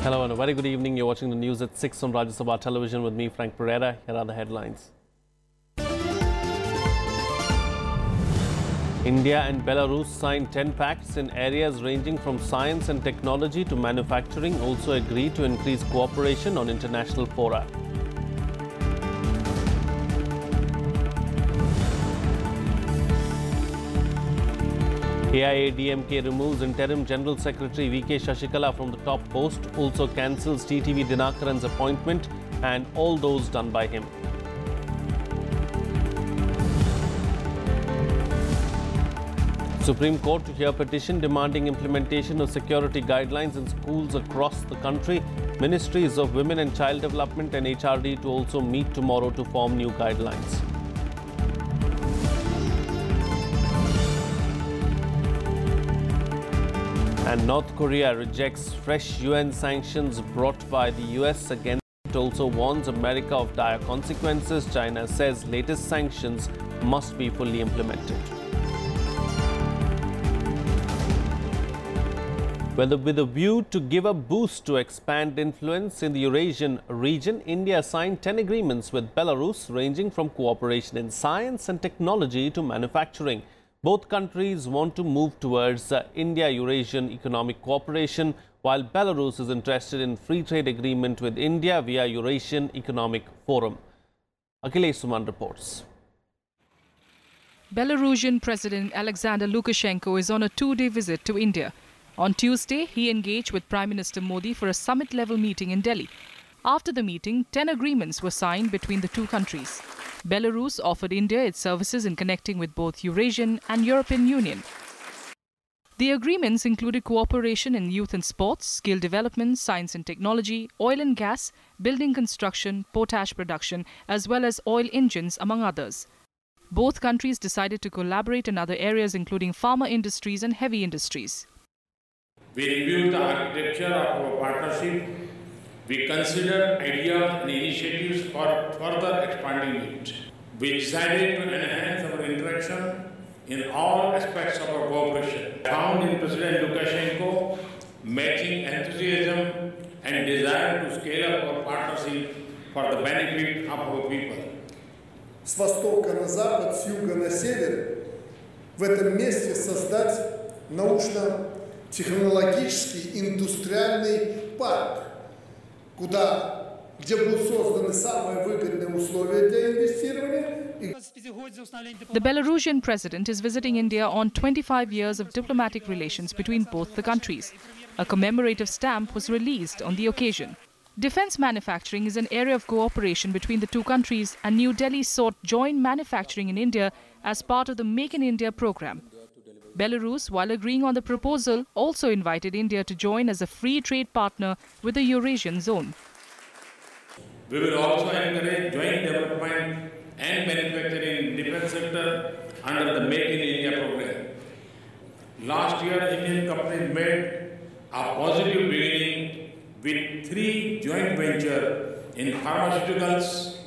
Hello and a very good evening. You're watching the news at 6 on Rajya Sabha television with me, Frank Pereira. Here are the headlines. India and Belarus signed 10 pacts in areas ranging from science and technology to manufacturing, also agreed to increase cooperation on international fora. AIADMK removes Interim General Secretary VK Shashikala from the top post, also cancels TTV Dinakaran's appointment and all those done by him. Supreme Court to hear petition demanding implementation of security guidelines in schools across the country. Ministries of Women and Child Development and HRD to also meet tomorrow to form new guidelines. And North Korea rejects fresh UN sanctions brought by the US against it. It also warns America of dire consequences. China says latest sanctions must be fully implemented. With a view to give a boost to expand influence in the Eurasian region, India signed 10 agreements with Belarus ranging from cooperation in science and technology to manufacturing. Both countries want to move towards India-Eurasian economic cooperation, while Belarus is interested in free trade agreement with India via Eurasian Economic Forum. Akhilesh Suman reports. Belarusian President Alexander Lukashenko is on a two-day visit to India. On Tuesday, he engaged with Prime Minister Modi for a summit-level meeting in Delhi. After the meeting, 10 agreements were signed between the two countries. Belarus offered India its services in connecting with both Eurasian and European Union. The agreements included cooperation in youth and sports, skill development, science and technology, oil and gas, building construction, potash production, as well as oil engines, among others. Both countries decided to collaborate in other areas including pharma industries and heavy industries. We reviewed the architecture of our partnership. We considered ideas and initiatives for further expanding it. We decided to enhance our interaction in all aspects of our cooperation. I found in President Lukashenko matching enthusiasm and desire to scale up our partnership for the benefit of our people. С востока на запад, с юга на север, в этом месте создать научно-технологический индустриальный парк, где будут созданы самые выгодные условия для инвестирования. The Belarusian president is visiting India on 25 years of diplomatic relations between both the countries. A commemorative stamp was released on the occasion. Defense manufacturing is an area of cooperation between the two countries, and New Delhi sought joint manufacturing in India as part of the Make in India program. Belarus, while agreeing on the proposal, also invited India to join as a free trade partner with the Eurasian zone. We will also encourage joint development and manufacturing in defense sector under the Make in India program. Last year, Indian companies made a positive beginning with 3 joint ventures in pharmaceuticals.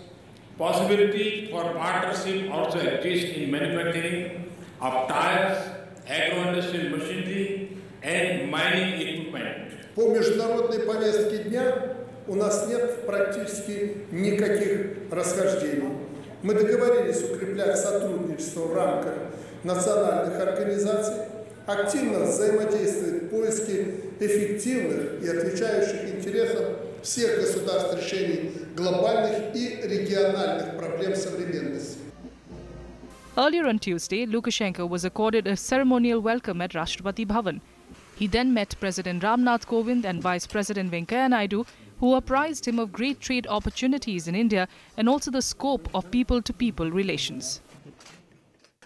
Possibility for partnership also exists in manufacturing of tires, agro-industrial machinery and mining equipment. По международной повестке дня у нас нет практически никаких расхождений. Мы договорились укреплять сотрудничество в рамках национальных организаций, активно взаимодействовать в поиске эффективных и отвечающих интересам всех государств решений глобальных и региональных проблем современности. Earlier on Tuesday, Lukashenko was accorded a ceremonial welcome at Rashtrapati Bhavan. He then met President Rajnath Singh and Vice President VK Shashikala, who apprised him of great trade opportunities in India and also the scope of people-to-people relations.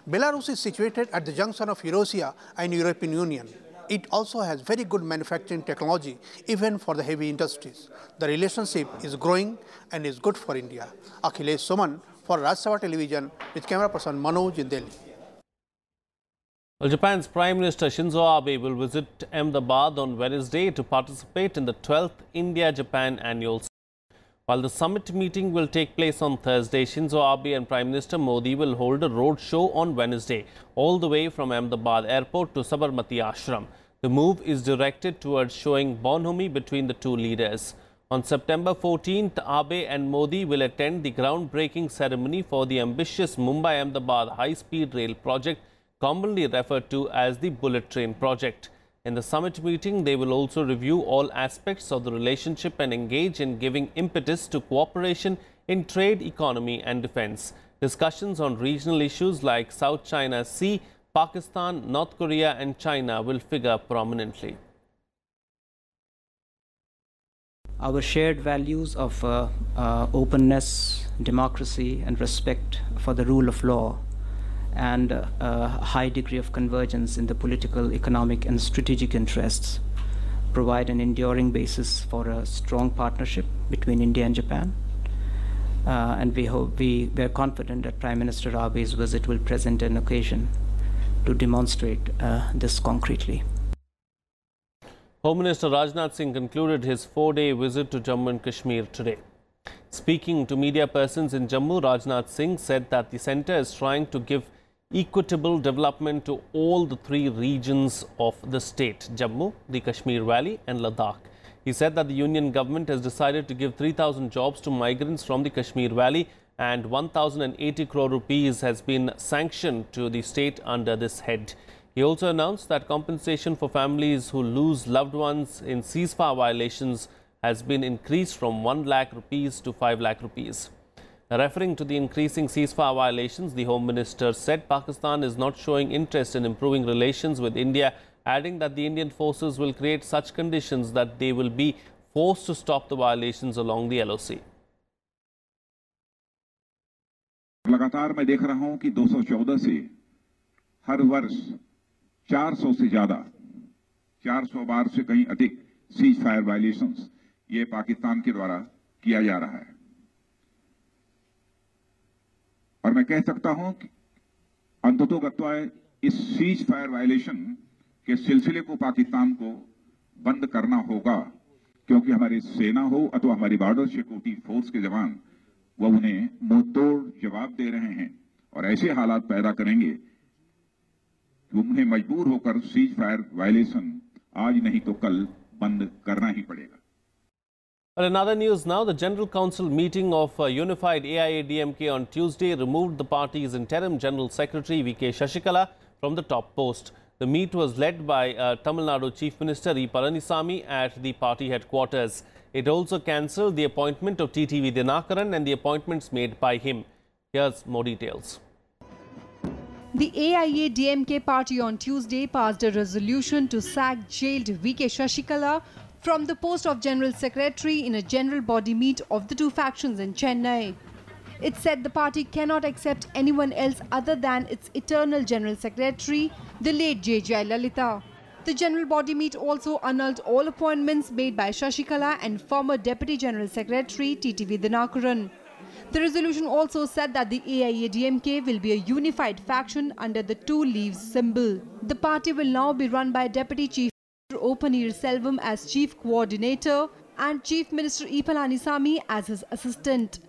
Belarus is situated at the junction of Eurasia and European Union. It also has very good manufacturing technology, even for the heavy industries. The relationship is growing and is good for India. Akhilesh Suman for Rajya Sabha television with camera person Manoj in Delhi. Well, Japan's Prime Minister Shinzo Abe will visit Ahmedabad on Wednesday to participate in the 12th India-Japan Annual Summit. While the summit meeting will take place on Thursday, Shinzo Abe and Prime Minister Modi will hold a road show on Wednesday, all the way from Ahmedabad Airport to Sabarmati Ashram. The move is directed towards showing bonhomie between the two leaders. On September 14th, Abe and Modi will attend the groundbreaking ceremony for the ambitious Mumbai-Ahmedabad high-speed rail project, commonly referred to as the Bullet Train project. In the summit meeting, they will also review all aspects of the relationship and engage in giving impetus to cooperation in trade, economy and defence. Discussions on regional issues like South China Sea, Pakistan, North Korea and China will figure prominently. Our shared values of openness, democracy and respect for the rule of law and a high degree of convergence in the political, economic and strategic interests provide an enduring basis for a strong partnership between India and Japan. And we are confident that Prime Minister Abe's visit will present an occasion to demonstrate this concretely. Home Minister Rajnath Singh concluded his 4-day visit to Jammu and Kashmir today. Speaking to media persons in Jammu, Rajnath Singh said that the centre is trying to give equitable development to all the 3 regions of the state, Jammu, the Kashmir Valley and Ladakh. He said that the Union government has decided to give 3,000 jobs to migrants from the Kashmir Valley and 1,080 crore rupees has been sanctioned to the state under this head. He also announced that compensation for families who lose loved ones in ceasefire violations has been increased from 1 lakh rupees to 5 lakh rupees. Referring to the increasing ceasefire violations, the Home Minister said Pakistan is not showing interest in improving relations with India, adding that the Indian forces will create such conditions that they will be forced to stop the violations along the LOC. लगातार मैं देख रहा हूं कि 214 से हर वर्ष 400 से ज्यादा 400 बार से कहीं अधिक सीज फायर वायलेशंस ये पाकिस्तान के द्वारा किया जा रहा है और मैं कह सकता हूं कि अंततोगत्वा इस सीज फायर वायलेशन के सिलसिले को पाकिस्तान को बंद करना होगा क्योंकि हमारी सेना हो अथवा हमारी बॉर्डर सिक्योरिटी फोर्स के जवान वो उन्हें मुंहतोड़ जवाब दे रहे हैं और ऐसे हालात पैदा करेंगे कि उन्हें मजबूर होकर सीज फायर वायलेशन आज नहीं तो कल बंद करना ही पड़ेगा. Well, in other news now, the General Council meeting of unified AIADMK on Tuesday removed the party's interim General Secretary VK Shashikala from the top post. The meet was led by Tamil Nadu Chief Minister E. Palanisamy at the party headquarters. It also cancelled the appointment of TTV Dinakaran and the appointments made by him. Here's more details. The AIADMK party on Tuesday passed a resolution to sack jailed VK Shashikala from the post of General Secretary in a general body meet of the two factions in Chennai. It said the party cannot accept anyone else other than its eternal General Secretary, the late J. Lalita. The general body meet also annulled all appointments made by Shashikala and former Deputy General Secretary TTV Dinakaran. The resolution also said that the AIADMK will be a unified faction under the two leaves symbol. The party will now be run by Deputy Chief Minister O. Selvam as Chief Coordinator and Chief Minister E. Palanisamy as his assistant.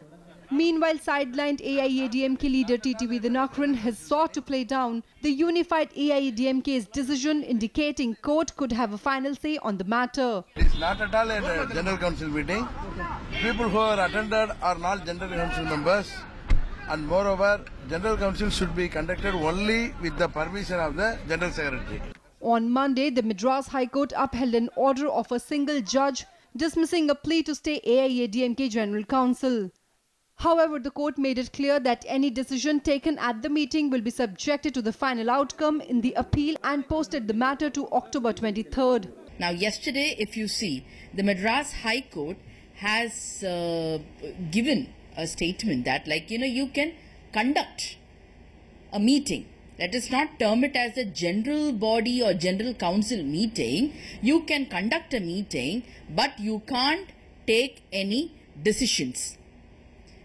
Meanwhile, sidelined AIADMK leader TTV Dinakaran has sought to play down the unified AIADMK's decision, indicating court could have a final say on the matter. It's not at all a General Council meeting. People who are attended are not General Council members. And moreover, General Council should be conducted only with the permission of the General Secretary. On Monday, the Madras High Court upheld an order of a single judge dismissing a plea to stay AIADMK General Council. However, the court made it clear that any decision taken at the meeting will be subjected to the final outcome in the appeal and posted the matter to October 23rd. Now, yesterday, if you see, the Madras High Court has given a statement that, you can conduct a meeting. Let us not term it as a general body or general council meeting. You can conduct a meeting, but you can't take any decisions.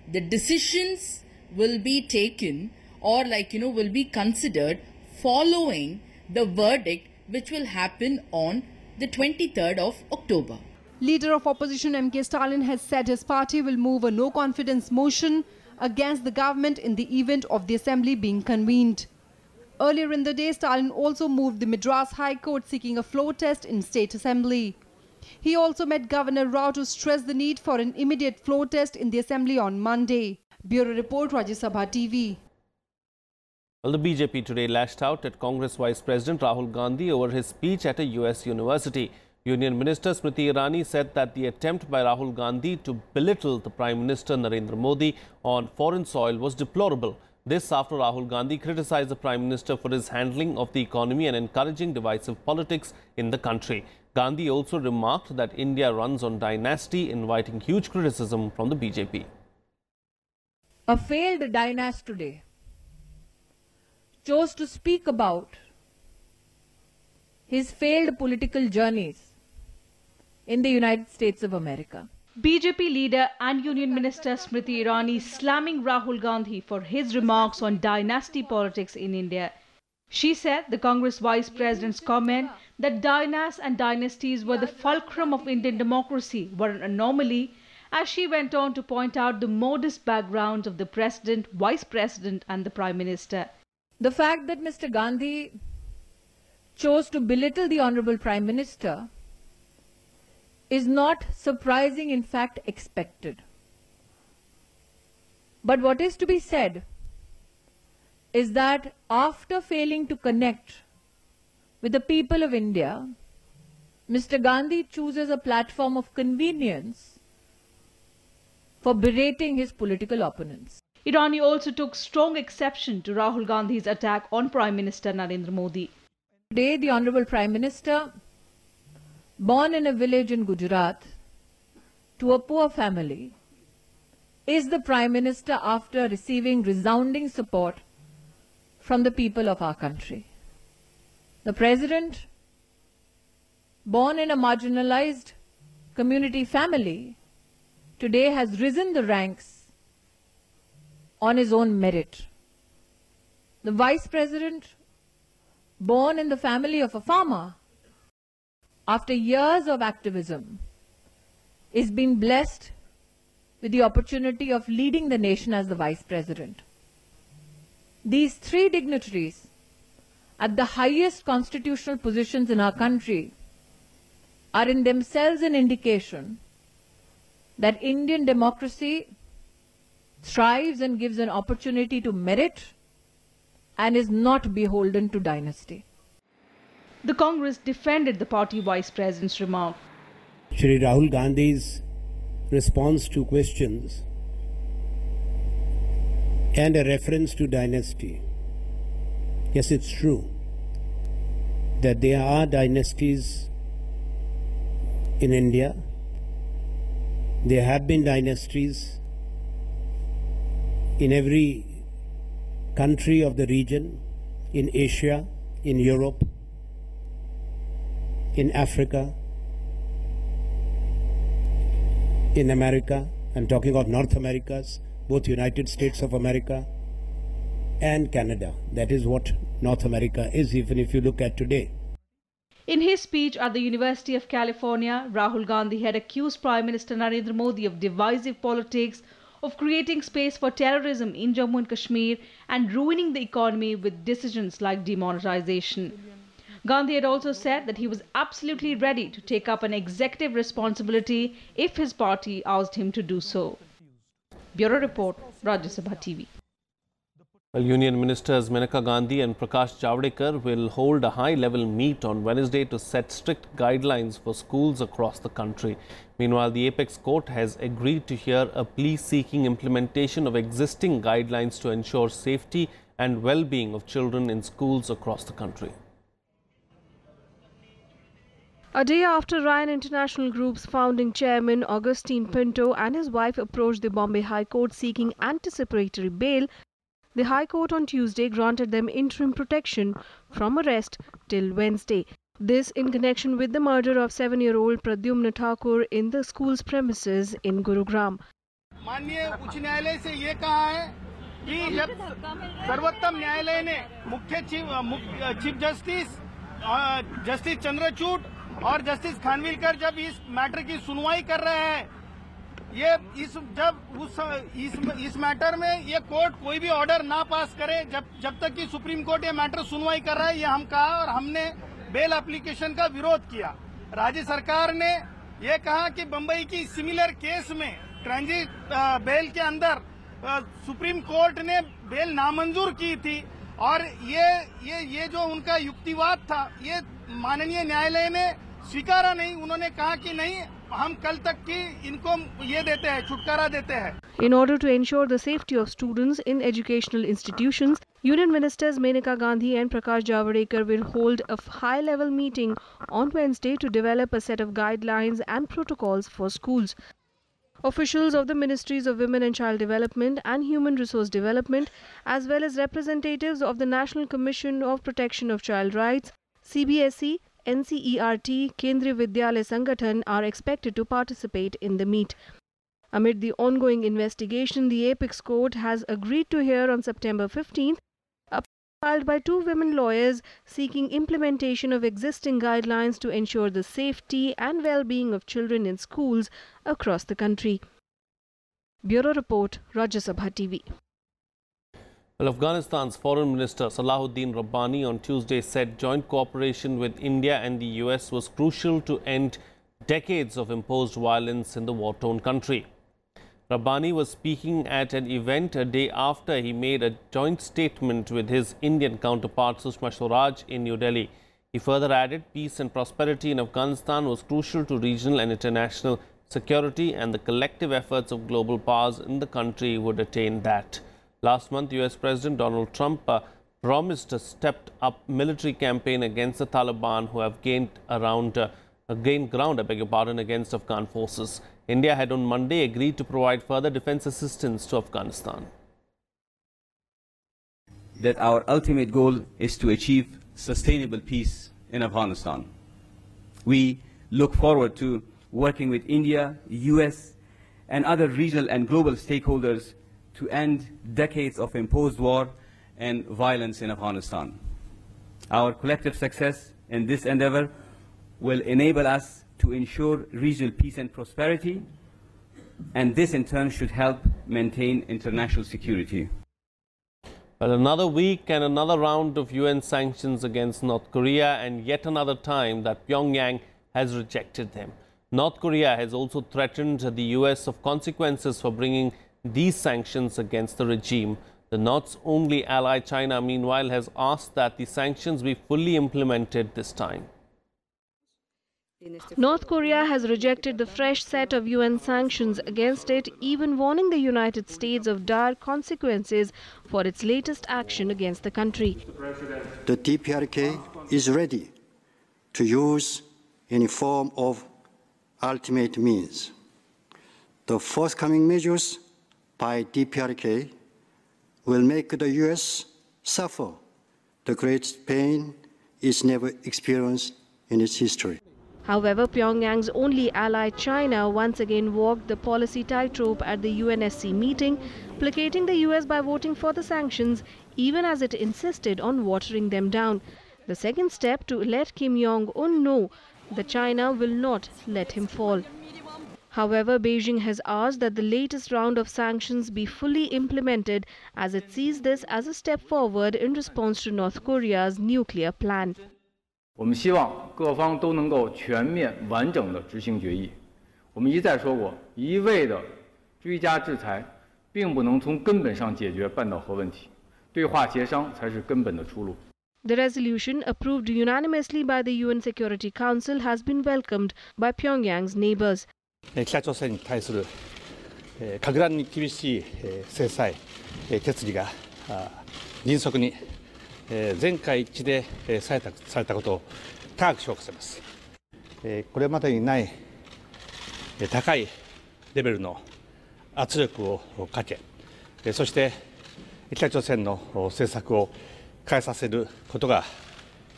The decisions will be taken or will be considered following the verdict which will happen on the 23rd of October. Leader of opposition MK Stalin has said his party will move a no-confidence motion against the government in the event of the assembly being convened. Earlier in the day, Stalin also moved the Madras High Court seeking a floor test in State Assembly. He also met Governor Rao to stress the need for an immediate floor test in the Assembly on Monday. Bureau Report, Sabha TV. Well, the BJP today lashed out at Congress Vice President Rahul Gandhi over his speech at a US university. Union Minister Smriti Irani said that the attempt by Rahul Gandhi to belittle the Prime Minister Narendra Modi on foreign soil was deplorable. This after Rahul Gandhi criticized the Prime Minister for his handling of the economy and encouraging divisive politics in the country. Gandhi also remarked that India runs on dynasty, inviting huge criticism from the BJP. A failed dynasty today chose to speak about his failed political journeys in the United States of America. BJP leader and Union Minister Smriti Irani slamming Rahul Gandhi for his remarks on dynasty politics in India. She said the Congress Vice President's comment that dynasts and dynasties were the fulcrum of Indian democracy were an anomaly, as she went on to point out the modest background of the President, Vice President and the Prime Minister. The fact that Mr. Gandhi chose to belittle the Honorable Prime Minister is not surprising, in fact expected. But what is to be said is that after failing to connect with the people of India, Mr. Gandhi chooses a platform of convenience for berating his political opponents. Irani also took strong exception to Rahul Gandhi's attack on Prime Minister Narendra Modi. Today, the Honorable Prime Minister, born in a village in Gujarat to a poor family, is the Prime Minister after receiving resounding support from the people of our country. The President, born in a marginalized community family, today has risen the ranks on his own merit. The Vice President, born in the family of a farmer, after years of activism, is being blessed with the opportunity of leading the nation as the Vice President. These three dignitaries at the highest constitutional positions in our country are in themselves an indication that Indian democracy thrives and gives an opportunity to merit and is not beholden to dynasty. The Congress defended the party vice president's remark. Shri Rahul Gandhi's response to questions and a reference to dynasty. Yes, it's true that there are dynasties in India. There have been dynasties in every country of the region, in Asia, in Europe, in Africa, in America. I'm talking of North Americas, both United States of America and Canada. That is what North America is, even if you look at today. In his speech at the University of California, Rahul Gandhi had accused Prime Minister Narendra Modi of divisive politics, of creating space for terrorism in Jammu and Kashmir and ruining the economy with decisions like demonetization. Gandhi had also said that he was absolutely ready to take up an executive responsibility if his party asked him to do so. Bureau Report, Rajya Sabha TV. Well, Union Ministers Maneka Gandhi and Prakash Javadekar will hold a high-level meet on Wednesday to set strict guidelines for schools across the country. Meanwhile, the Apex Court has agreed to hear a plea seeking implementation of existing guidelines to ensure safety and well-being of children in schools across the country. A day after Ryan International Group's founding chairman Augustine Pinto and his wife approached the Bombay High Court seeking anticipatory bail, the High Court on Tuesday granted them interim protection from arrest till Wednesday. This in connection with the murder of 7-year-old Pradyumna Thakur in the school's premises in Gurugram. माननीय उच्च न्यायालय से ये कहा है कि जब सर्वोत्तम न्यायालय ने मुख्य चीफ जस्टिस जस्टिस चंद्रचूड़ और जस्टिस खानविलकर जब इस मैटर की सुनवाई कर रहे हैं, ये इस मैटर में ये कोर्ट कोई भी ऑर्डर ना पास करे जब तक कि सुप्रीम कोर्ट ये मैटर सुनवाई कर रहा है, ये हम कहा और हमने बेल एप्लीकेशन का विरोध किया। राज्य सरकार ने ये कहा कि बंबई की सिमिलर केस में ट्रांजिट बेल के अंदर सुप्रीम कोर्ट ने बेल नामंजूर की थी और ये जो उनका युक्तिवाद था ये माननीय न्यायालय ने स्वीकारा नहीं। उन्होंने कहा कि नहीं, हम कल तक की इनको ये देते हैं, छुटकारा देते हैं। In order to ensure the safety of students in educational institutions, Union Ministers Maneka Gandhi and Prakash Javadekar will hold a high-level meeting on Wednesday to develop a set of guidelines and protocols for schools. Officials of the Ministries of Women and Child Development and Human Resource Development, as well as representatives of the National Commission of Protection of Child Rights, CBSE, NCERT, Kendriya Vidyalaya Sangathan are expected to participate in the meet. Amid the ongoing investigation, the Apex Court has agreed to hear on September 15th a petition filed by 2 women lawyers seeking implementation of existing guidelines to ensure the safety and well-being of children in schools across the country. Bureau Report, Rajya Sabha TV. Well, Afghanistan's Foreign Minister Salahuddin Rabbani on Tuesday said joint cooperation with India and the US was crucial to end decades of imposed violence in the war-torn country. Rabbani was speaking at an event a day after he made a joint statement with his Indian counterpart Sushma Swaraj in New Delhi. He further added peace and prosperity in Afghanistan was crucial to regional and international security, and the collective efforts of global powers in the country would attain that. Last month, US President Donald Trump promised a stepped-up military campaign against the Taliban, who have gained ground against Afghan forces. India had on Monday agreed to provide further defense assistance to Afghanistan. That our ultimate goal is to achieve sustainable peace in Afghanistan. We look forward to working with India, US, and other regional and global stakeholders to end decades of imposed war and violence in Afghanistan. Our collective success in this endeavor will enable us to ensure regional peace and prosperity, and this in turn should help maintain international security. Well, another week and another round of UN sanctions against North Korea, and yet another time that Pyongyang has rejected them. North Korea has also threatened the US of consequences for bringing these sanctions against the regime. The North's only ally, China, meanwhile, has asked that the sanctions be fully implemented this time. North Korea has rejected the fresh set of UN sanctions against it, even warning the United States of dire consequences for its latest action against the country. The DPRK is ready to use any form of ultimate means. The forthcoming measures by DPRK will make the US suffer the greatest pain it's never experienced in its history. However, Pyongyang's only ally, China, once again walked the policy tightrope at the UNSC meeting, placating the US by voting for the sanctions, even as it insisted on watering them down. The second step to let Kim Jong-un know that China will not let him fall. However, Beijing has asked that the latest round of sanctions be fully implemented, as it sees this as a step forward in response to North Korea's nuclear plan. 我们希望各方都能够全面完整的执行决议。我们一再说过，一味的追加制裁，并不能从根本上解决半岛核问题，对话协商才是根本的出路。 The resolution, approved unanimously by the UN Security Council, has been welcomed by Pyongyang's neighbors. 北朝鮮に対する格段に厳しい制裁決議が迅速に全会一致でされたことを高く評価します。これまでにない高いレベルの圧力をかけ、そして北朝鮮の政策を変えさせることが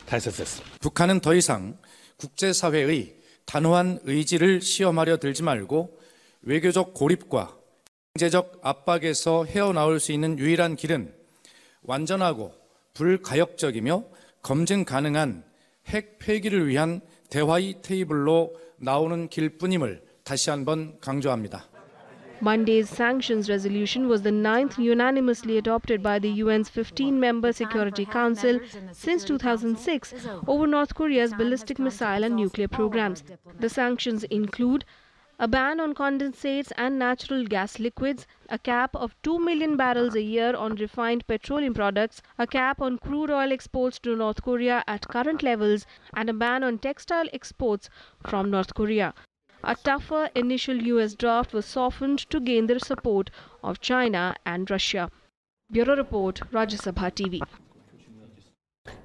大切です。 북한은 더 이상 국제사회의 단호한 의지를 시험하려 들지 말고 외교적 고립과 경제적 압박에서 헤어나올 수 있는 유일한 길은 완전하고 불가역적이며 검증 가능한 핵 폐기를 위한 대화의 테이블로 나오는 길뿐임을 다시 한번 강조합니다. Monday's sanctions resolution was the 9th unanimously adopted by the UN's 15-member Security Council since 2006 over North Korea's ballistic missile and nuclear programs. The sanctions include a ban on condensates and natural gas liquids, a cap of 2 million barrels a year on refined petroleum products, a cap on crude oil exports to North Korea at current levels, and a ban on textile exports from North Korea. A tougher initial US draft was softened to gain the support of China and Russia. Bureau Report, Rajya Sabha TV.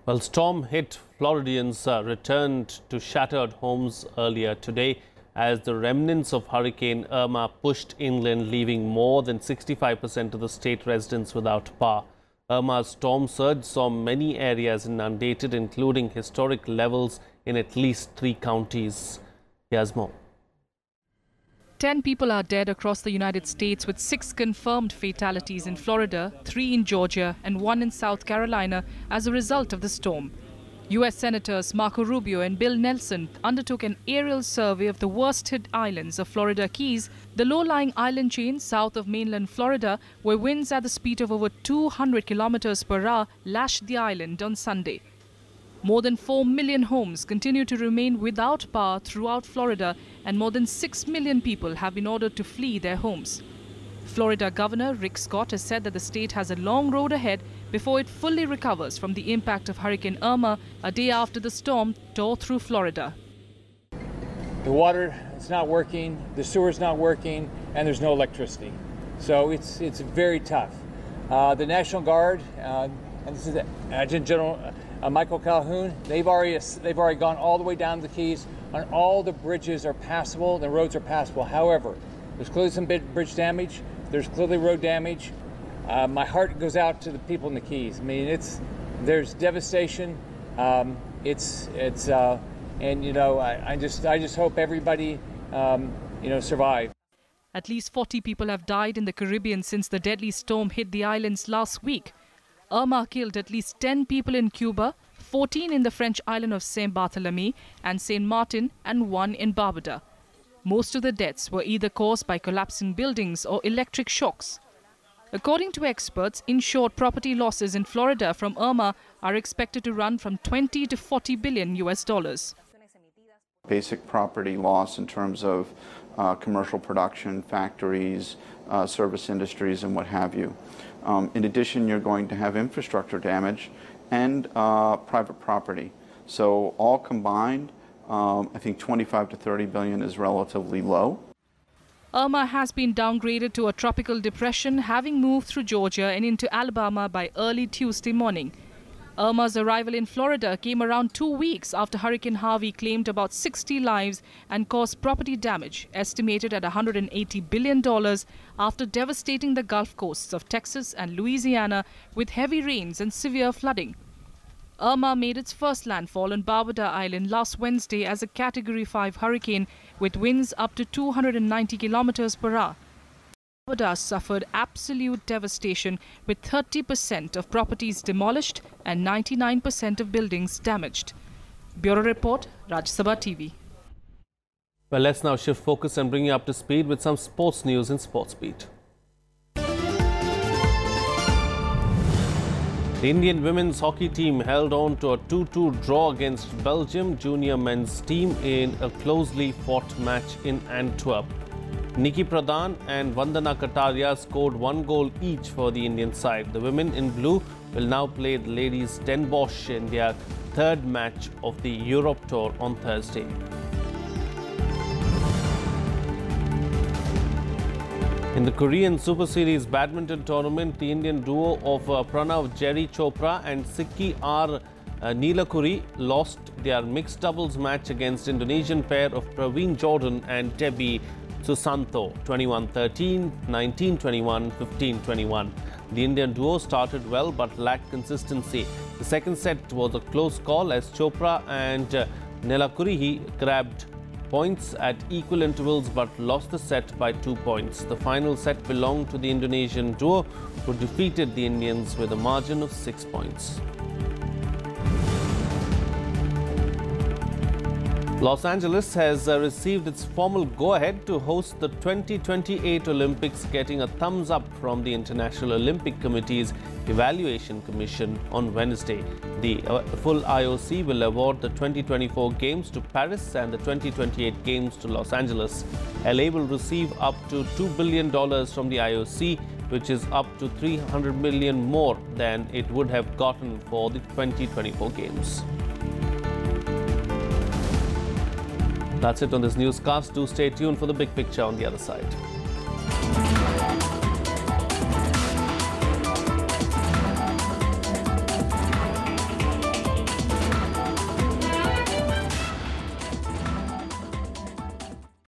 Well, storm-hit Floridians returned to shattered homes earlier today as the remnants of Hurricane Irma pushed inland, leaving more than 65% of the state residents without power. Irma's storm surge saw many areas inundated, including historic levels in at least 3 counties. Here's more. 10 people are dead across the United States, with 6 confirmed fatalities in Florida, 3 in Georgia and 1 in South Carolina as a result of the storm. U.S. Senators Marco Rubio and Bill Nelson undertook an aerial survey of the worst-hit islands of Florida Keys, the low-lying island chain south of mainland Florida, where winds at the speed of over 200 kilometers per hour lashed the island on Sunday. More than 4 million homes continue to remain without power throughout Florida, and more than 6 million people have been ordered to flee their homes. Florida Governor Rick Scott has said that the state has a long road ahead before it fully recovers from the impact of Hurricane Irma a day after the storm tore through Florida. The water is not working, the sewer is not working, and there's no electricity. So it's very tough. The National Guard, and this is Adjutant General Michael Calhoun, they've already gone all the way down the Keys, and all the bridges are passable, the roads are passable. However, there's clearly some bridge damage. There's clearly road damage. My heart goes out to the people in the Keys. I mean, there's devastation. And you know, I just hope everybody, you know, survive. At least 40 people have died in the Caribbean since the deadly storm hit the islands last week. Irma killed at least 10 people in Cuba, 14 in the French island of Saint Barthélemy and Saint Martin, and 1 in Barbuda. Most of the deaths were either caused by collapsing buildings or electric shocks. According to experts, insured property losses in Florida from Irma are expected to run from 20 to 40 billion US dollars. Basic property loss in terms of commercial production, factories, service industries, and what have you. In addition, you're going to have infrastructure damage and private property. So all combined, I think 25 to 30 billion is relatively low. Irma has been downgraded to a tropical depression, having moved through Georgia and into Alabama by early Tuesday morning. Irma's arrival in Florida came around 2 weeks after Hurricane Harvey claimed about 60 lives and caused property damage estimated at $180 billion after devastating the Gulf coasts of Texas and Louisiana with heavy rains and severe flooding. Irma made its first landfall on Barbuda Island last Wednesday as a Category 5 hurricane with winds up to 290 kilometers per hour. Barbuda suffered absolute devastation, with 30% of properties demolished and 99% of buildings damaged. Bureau Report, Rajya Sabha TV. Well, let's now shift focus and bring you up to speed with some sports news in Sports Beat. The Indian women's hockey team held on to a 2-2 draw against Belgium junior men's team in a closely fought match in Antwerp. Nikki Pradhan and Vandana Kataria scored 1 goal each for the Indian side. The women in blue will now play the ladies Den Bosch in their third match of the Europe Tour on Thursday. In the Korean Super Series badminton tournament, the Indian duo of Pranav Jerry Chopra and Sikki R. Nilakuri lost their mixed doubles match against Indonesian pair of Praveen Jordan and Debbie Susanto, 21-13, 19-21, 15-21. The Indian duo started well but lacked consistency. The second set was a close call as Chopra and Nilakuri grabbed points at equal intervals but lost the set by 2 points. The final set belonged to the Indonesian duo, who defeated the Indians with a margin of 6 points. Los Angeles has received its formal go-ahead to host the 2028 Olympics, getting a thumbs up from the International Olympic Committee's Evaluation Commission on Wednesday. The full IOC will award the 2024 Games to Paris and the 2028 Games to Los Angeles. LA will receive up to $2 billion from the IOC, which is up to $300 million more than it would have gotten for the 2024 Games. That's it on this newscast. Do stay tuned for the big picture on the other side.